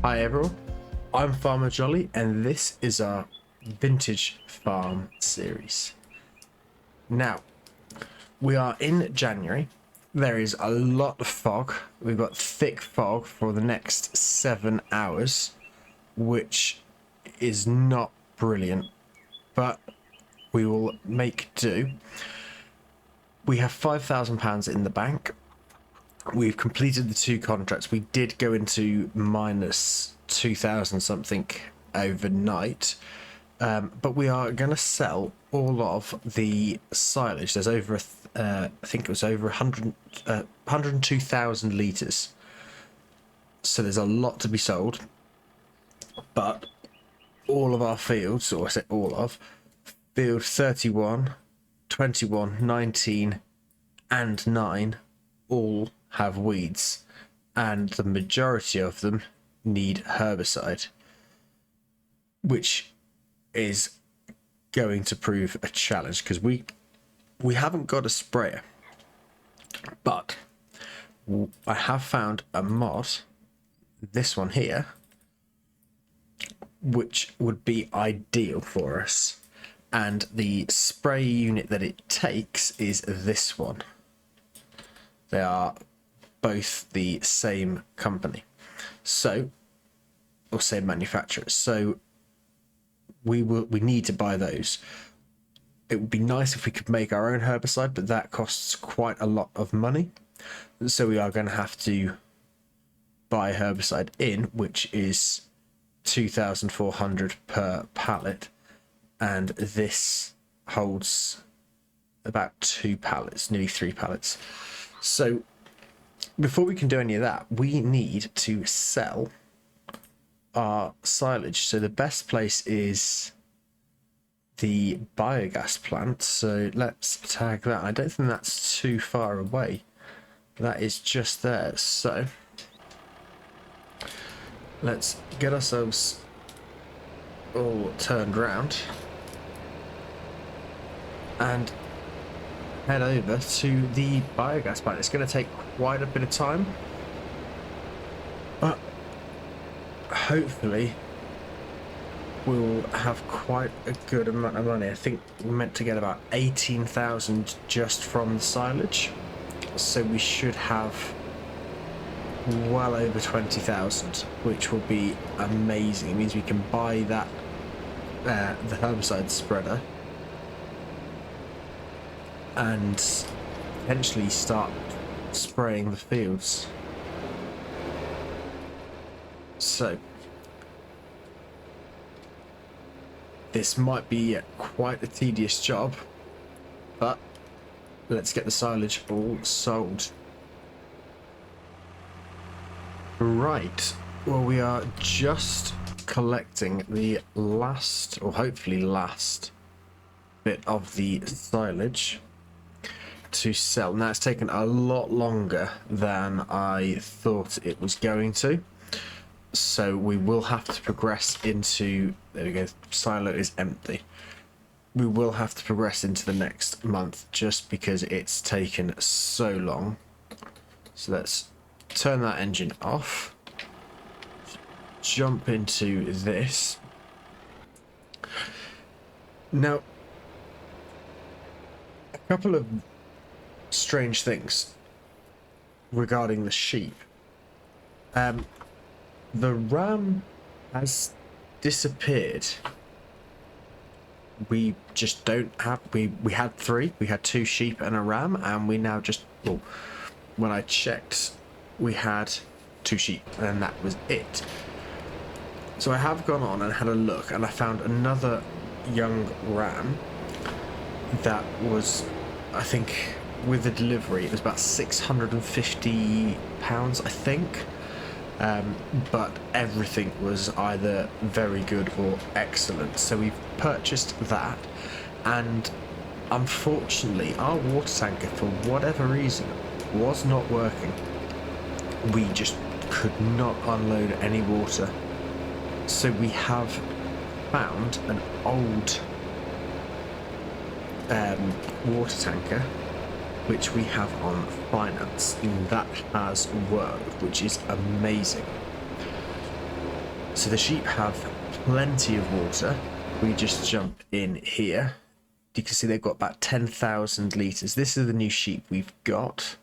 Hi everyone, I'm Farmer Jolly and this is our Vintage Farm series. Now, we are in January. There is a lot of fog. We've got thick fog for the next 7 hours, which is not brilliant, but we will make do. We have £5,000 in the bank. We've completed the 2 contracts. We did go into minus 2,000 something overnight, but we are going to sell all of the silage. There's over I think it was over 102,000 litres, so there's a lot to be sold. But all of our fields, or I say all of, field 31, 21, 19 and 9 all have weeds, and the majority of them need herbicide, which is going to prove a challenge because we haven't got a sprayer, but I have found a mod, this one here, which would be ideal for us, and the spray unit that it takes is this one. They are both the same company, so, or same manufacturer, so we need to buy those. It would be nice if we could make our own herbicide, but that costs quite a lot of money, so we are going to have to buy herbicide in, which is 2,400 per pallet, and this holds about 2 pallets, nearly 3 pallets. So before we can do any of that, we need to sell our silage. So the best place is the biogas plant, so let's tag that. I don't think that's too far away. That is just there, so let's get ourselves all turned around and head over to the biogas plant. It's going to take quite a bit of time, but hopefully we'll have quite a good amount of money. I think we're meant to get about 18,000 just from the silage, so we should have well over 20,000, which will be amazing. It means we can buy that the herbicide spreader and eventually start spraying the fields. So this might be quite a tedious job, but let's get the silage all sold. Right, well, we are just collecting the last, or hopefully last, bit of the silage to sell. Now, it's taken a lot longer than I thought it was going to, so we will have to progress into, there we go, silo is empty. We will have to progress into the next month just because it's taken so long. So let's turn that engine off, jump into this. Now, a couple of strange things regarding the sheep. The ram has disappeared. We just don't have, we had 3, we had 2 sheep and a ram, and we now just, well, when I checked, we had 2 sheep and that was it. So I have gone on and had a look, and I found another young ram that was, I think, with the delivery, it was about £650, I think. But everything was either very good or excellent, so we've purchased that, and unfortunately our water tanker, for whatever reason, was not working. We just could not unload any water, so we have found an old water tanker which we have on finance, and that has worked, which is amazing. So the sheep have plenty of water. We just jump in here. You can see they've got about 10,000 litres. This is the new sheep we've got.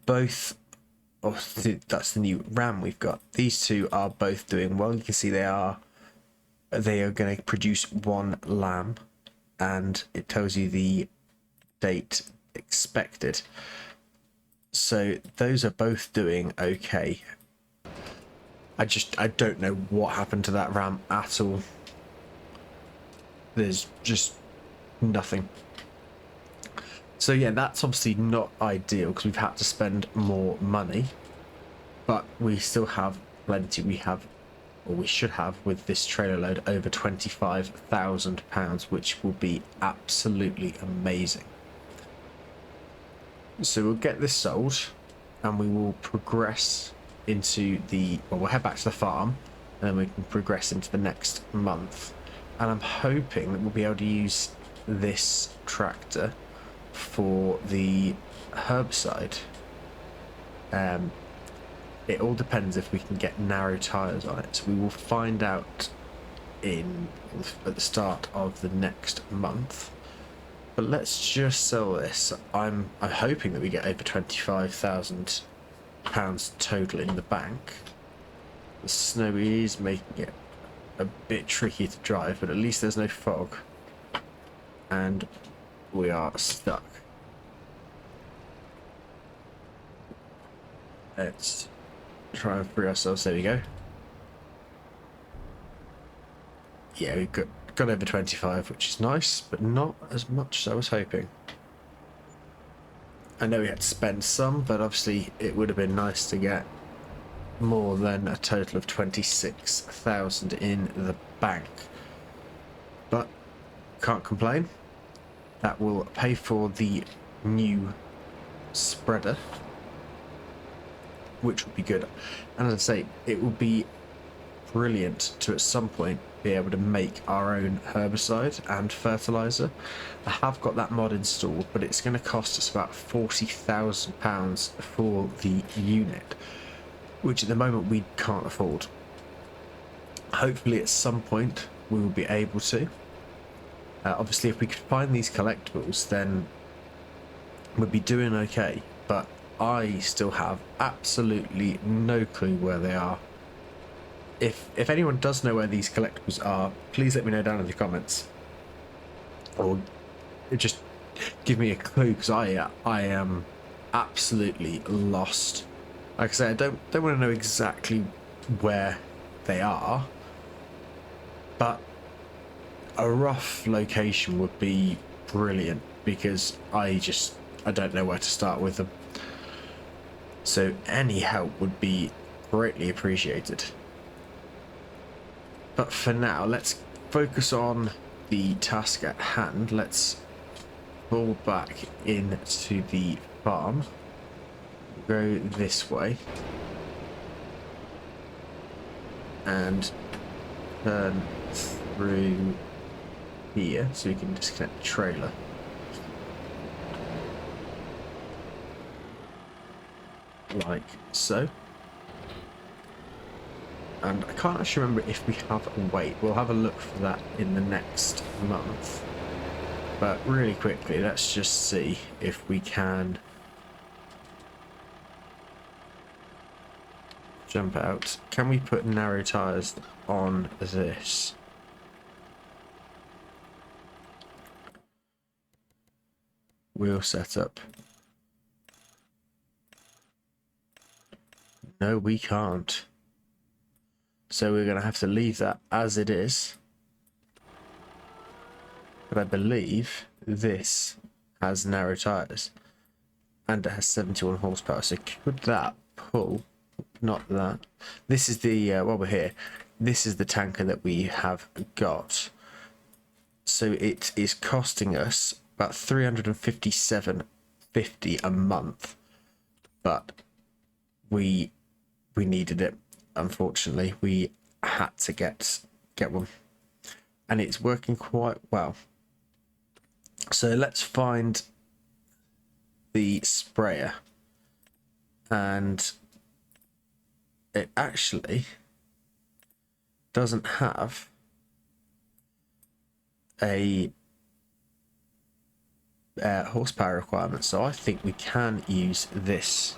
Both, that's the new ram we've got. These two are both doing well. You can see they are going to produce one lamb, and it tells you the date expected. So those are both doing okay. I don't know what happened to that ram at all. There's just nothing. So yeah, that's obviously not ideal because we've had to spend more money, but we still have plenty. We should have with this trailer load over £25,000, which will be absolutely amazing. So we'll get this sold and we will progress into we'll head back to the farm and then we can progress into the next month. And I'm hoping that we'll be able to use this tractor for the herbicide. It all depends if we can get narrow tires on it. So we will find out at the start of the next month. But let's just sell this. I'm hoping that we get over £25,000 total in the bank. The snow is making it a bit tricky to drive, but at least there's no fog. And we are stuck. Let's try and free ourselves. There we go. Yeah, we've got over 25, which is nice, but not as much as I was hoping. I know we had to spend some, but obviously it would have been nice to get more than a total of 26,000 in the bank. But can't complain. That will pay for the new spreader, which would be good. And as I say, it would be brilliant to at some point be able to make our own herbicide and fertilizer. I have got that mod installed, but it's going to cost us about £40,000 for the unit, which at the moment we can't afford. Hopefully at some point we will be able to. Obviously if we could find these collectibles, then we'd be doing okay, but I still have absolutely no clue where they are. If anyone does know where these collectibles are, please let me know down in the comments, or just give me a clue, because I am absolutely lost. Like I say, I don't want to know exactly where they are, but a rough location would be brilliant, because I don't know where to start with them. So any help would be greatly appreciated. But for now, let's focus on the task at hand. Let's pull back into the farm. Go this way. And turn through here so we can disconnect the trailer. Like so. And I can't actually remember if we have a weight. We'll have a look for that in the next month. But really quickly, let's just see if we can jump out. Can we put narrow tires on this? Wheel setup. No, we can't. So we're going to have to leave that as it is. But I believe this has narrow tires. And it has 71 horsepower. So could that pull? Not that. This is the, while we're here, this is the tanker that we have got. So it is costing us about $357.50 a month. But we needed it. Unfortunately, we had to get one, and it's working quite well. So let's find the sprayer and it actually doesn't have a horsepower requirement, so I think we can use this.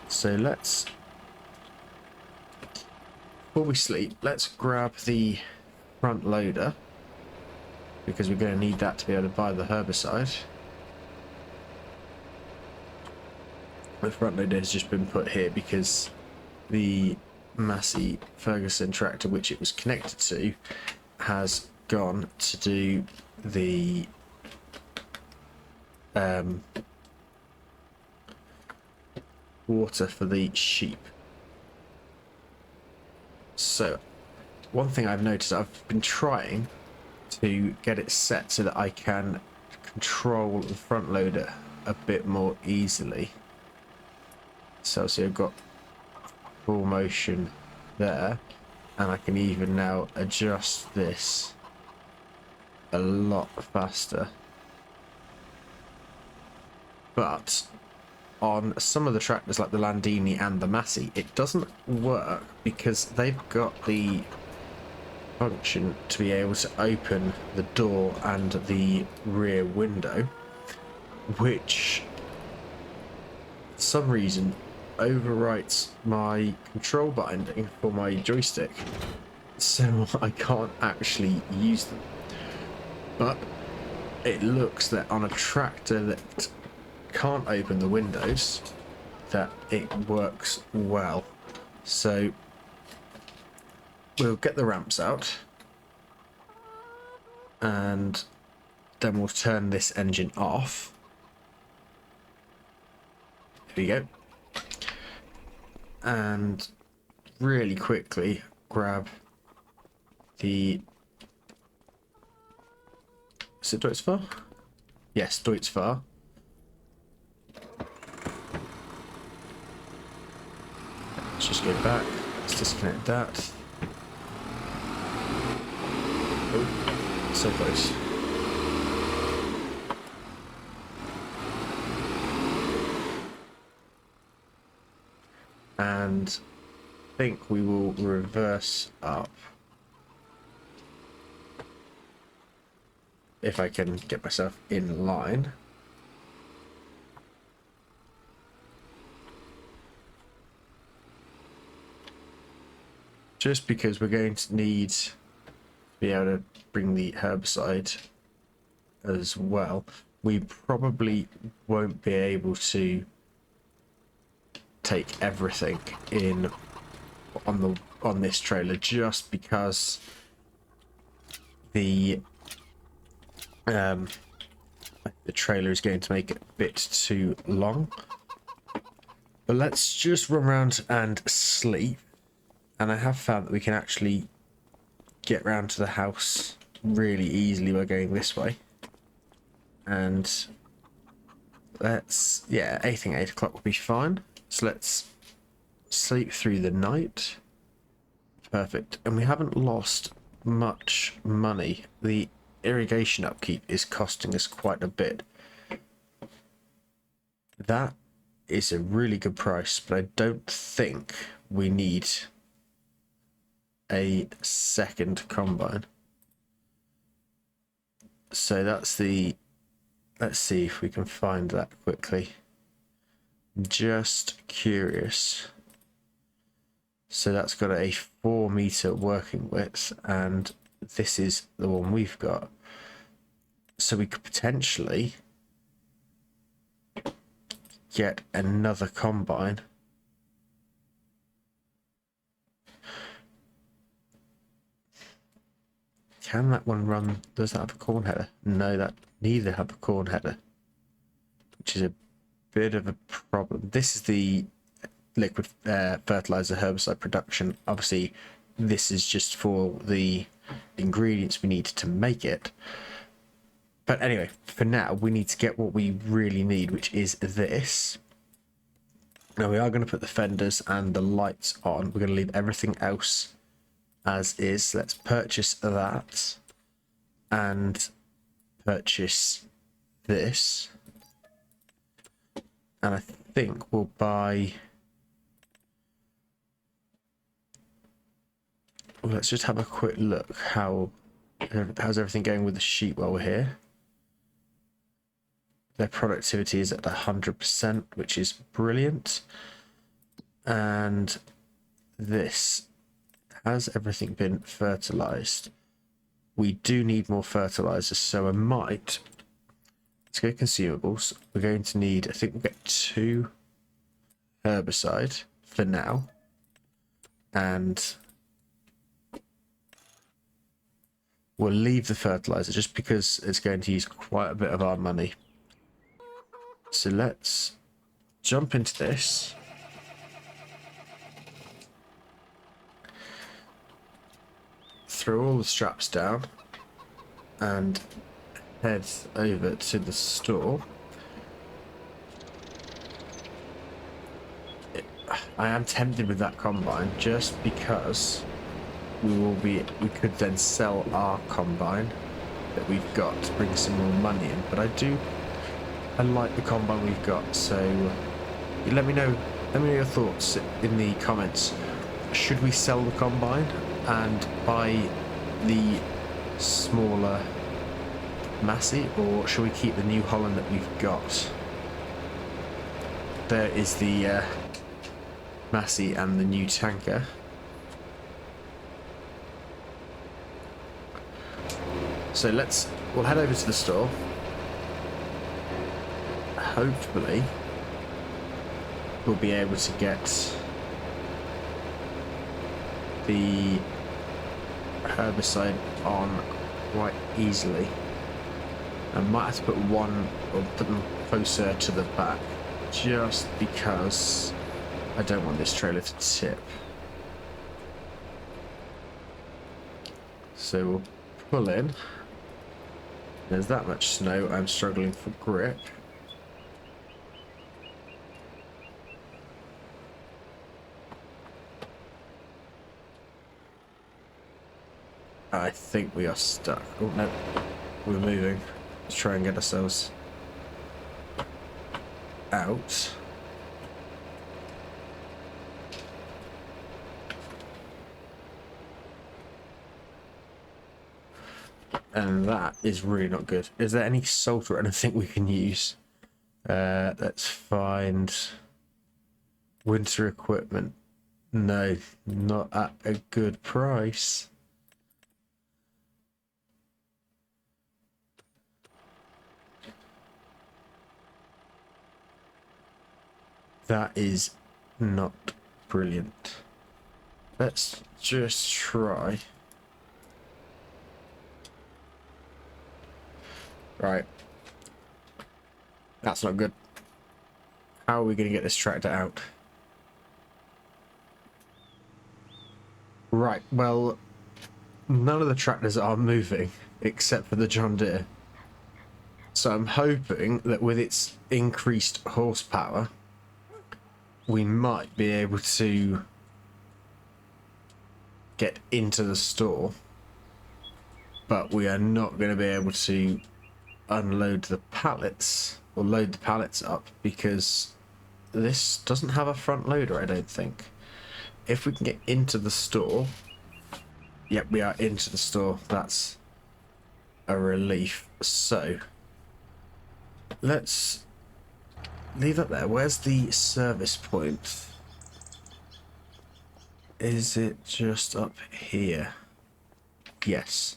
So let's, before we sleep, let's grab the front loader, because we're going to need that to be able to buy the herbicide. The front loader has just been put here because the Massey Ferguson tractor, which it was connected to, has gone to do the water for the sheep. So one thing I've noticed, I've been trying to get it set so that I can control the front loader a bit more easily. So see, I've got full motion there, and I can even now adjust this a lot faster. But on some of the tractors like the Landini and the Massey, it doesn't work because they've got the function to be able to open the door and the rear window, which for some reason overwrites my control binding for my joystick, so I can't actually use them. But it looks that on a tractor that can't open the windows, that it works well. So we'll get the ramps out and then we'll turn this engine off. Here we go. And really quickly grab the, is it Deutz-Fahr? Yes, Deutz-Fahr. Let's just go back. Let's disconnect that. Oh, so close. And I think we will reverse up. If I can get myself in line. Just because we're going to need to be able to bring the herbicide as well. We probably won't be able to take everything in on this trailer, just because the trailer is going to make it a bit too long. But let's just run around and sleep, and I have found that we can actually get round to the house really easily by going this way. And let's, yeah, I think 8 o'clock will be fine. So let's sleep through the night. Perfect. And we haven't lost much money. The irrigation upkeep is costing us quite a bit. That is a really good price, but I don't think we need a second combine. So that's the, let's see if we can find that quickly. Just curious. So that's got a 4 meter working width, and this is the one we've got. So we could potentially get another combine. Can that one run? Does that have a corn header? No, that neither have a corn header, which is a bit of a problem. This is the liquid fertilizer herbicide production. Obviously, this is just for the ingredients we need to make it. But anyway, for now, we need to get what we really need, which is this. Now, we are going to put the fenders and the lights on. We're going to leave everything else as is. Let's purchase that and purchase this. And I think we'll buy Well, let's just have a quick look. How's everything going with the sheep while we're here? Their productivity is at 100%, which is brilliant. And this, has everything been fertilized? We do need more fertilizers, so I might. Let's go consumables. We're going to need, I think we'll get 2 herbicide for now. And we'll leave the fertilizer just because it's going to use quite a bit of our money. So let's jump into this. Throw all the straps down and head over to the store. I am tempted with that combine just because we could then sell our combine that we've got to bring some more money in. But I like the combine we've got, so let me know your thoughts in the comments. Should we sell the combine and buy the smaller Massey, or should we keep the New Holland that we've got? There is the Massey and the new tanker. So we'll head over to the store. Hopefully we'll be able to get the herbicide on quite easily. I might have to put one or put them closer to the back just because I don't want this trailer to tip. So we'll pull in. There's that much snow, I'm struggling for grip. I think we are stuck. Oh no, we're moving. Let's try and get ourselves out. And that is really not good. Is there any salt or anything we can use? Let's find winter equipment. No, not at a good price. That is not brilliant. Let's just try. Right. That's not good. How are we going to get this tractor out? Right, well, none of the tractors are moving except for the John Deere. So I'm hoping that with its increased horsepower, we might be able to get into the store, but we are not going to be able to unload the pallets or load the pallets up because this doesn't have a front loader, I don't think. If we can get into the store, yep, we are into the store. That's a relief. So let's leave that there. Where's the service point? Is it just up here? Yes.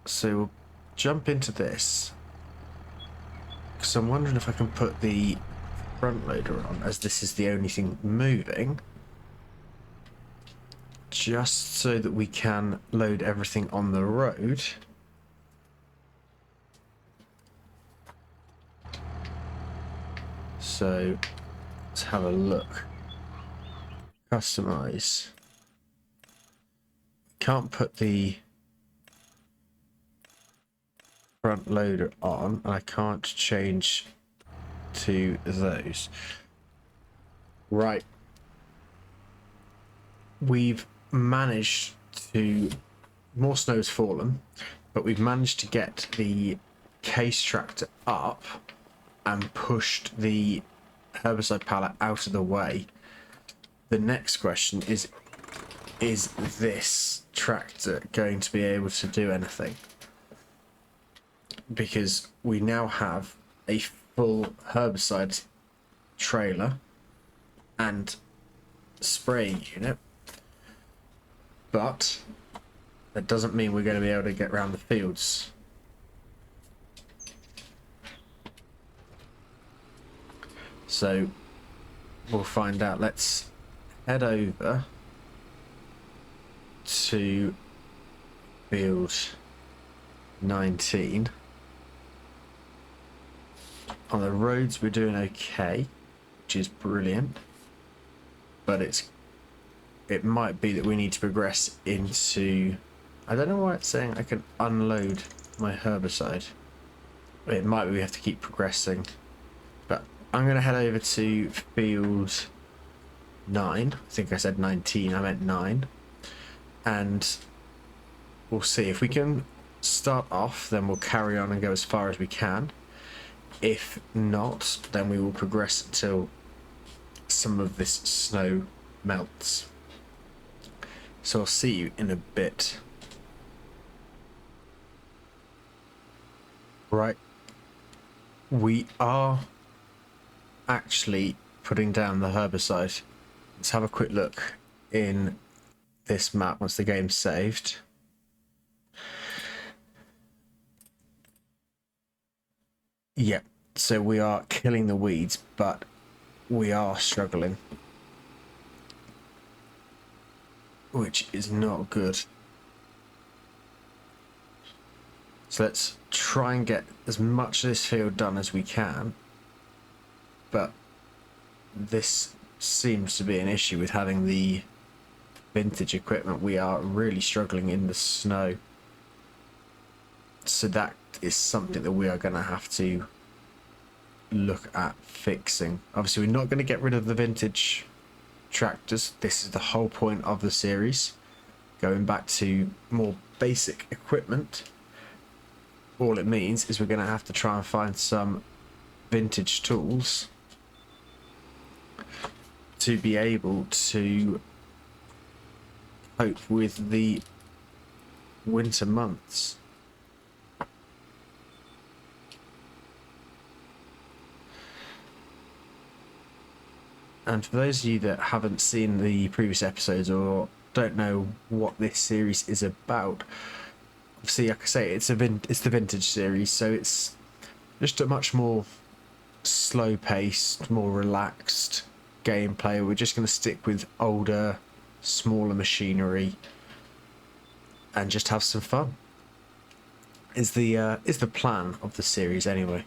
So we'll jump into this, because I'm wondering if I can put the front loader on, as this is the only thing moving, just so that we can load everything on the road. So let's have a look. Customize. Can't put the front loader on, and I can't change to those. Right. We've managed to... More snow's fallen, but we've managed to get the case tractor up and pushed the herbicide pallet out of the way. The next question is is this tractor going to be able to do anything? Because we now have a full herbicide trailer and spraying unit, but that doesn't mean we're going to be able to get around the fields. So we'll find out. Let's head over to field 19. On the roads we're doing okay, which is brilliant, but it might be that we need to progress into, I don't know why it's saying I can unload my herbicide. It might be we have to keep progressing, but I'm going to head over to field 9. I think I said 19, I meant 9, and we'll see if we can start off. Then we'll carry on and go as far as we can. If not, then we will progress until some of this snow melts. So I'll see you in a bit. Right, we are actually putting down the herbicide. Let's have a quick look in this map once the game's saved. Yeah, so we are killing the weeds, but we are struggling, which is not good. So let's try and get as much of this field done as we can, but this seems to be an issue with having the vintage equipment. We are really struggling in the snow, so that is something that we are going to have to look at fixing. Obviously we're not going to get rid of the vintage tractors. This is the whole point of the series, going back to more basic equipment. All it means is we're going to have to try and find some vintage tools to be able to cope with the winter months. And for those of you that haven't seen the previous episodes or don't know what this series is about, obviously, like I say, it's the vintage series, so it's just a much more slow-paced, more relaxed gameplay. We're just going to stick with older, smaller machinery and just have some fun. Is the plan of the series anyway.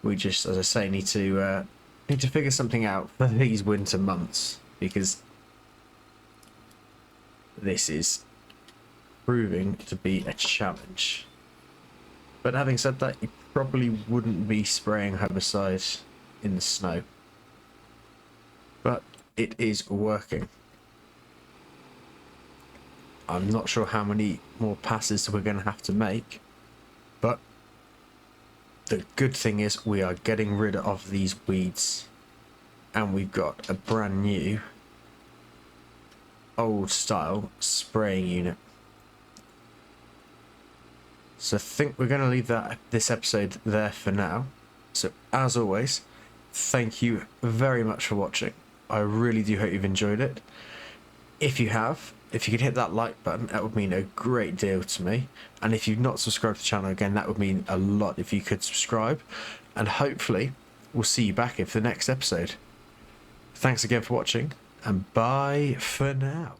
We just, as I say, need to figure something out for these winter months, because this is proving to be a challenge. But having said that, you probably wouldn't be spraying herbicide in the snow, but it is working. I'm not sure how many more passes we're going to have to make, but the good thing is we are getting rid of these weeds, and we've got a brand new old style spraying unit. So I think we're going to leave this episode there for now. So as always, thank you very much for watching. I really do hope you've enjoyed it. If you have, if you could hit that like button, that would mean a great deal to me. And if you've not subscribed to the channel, again, that would mean a lot if you could subscribe. And hopefully we'll see you back here for the next episode. Thanks again for watching, and bye for now.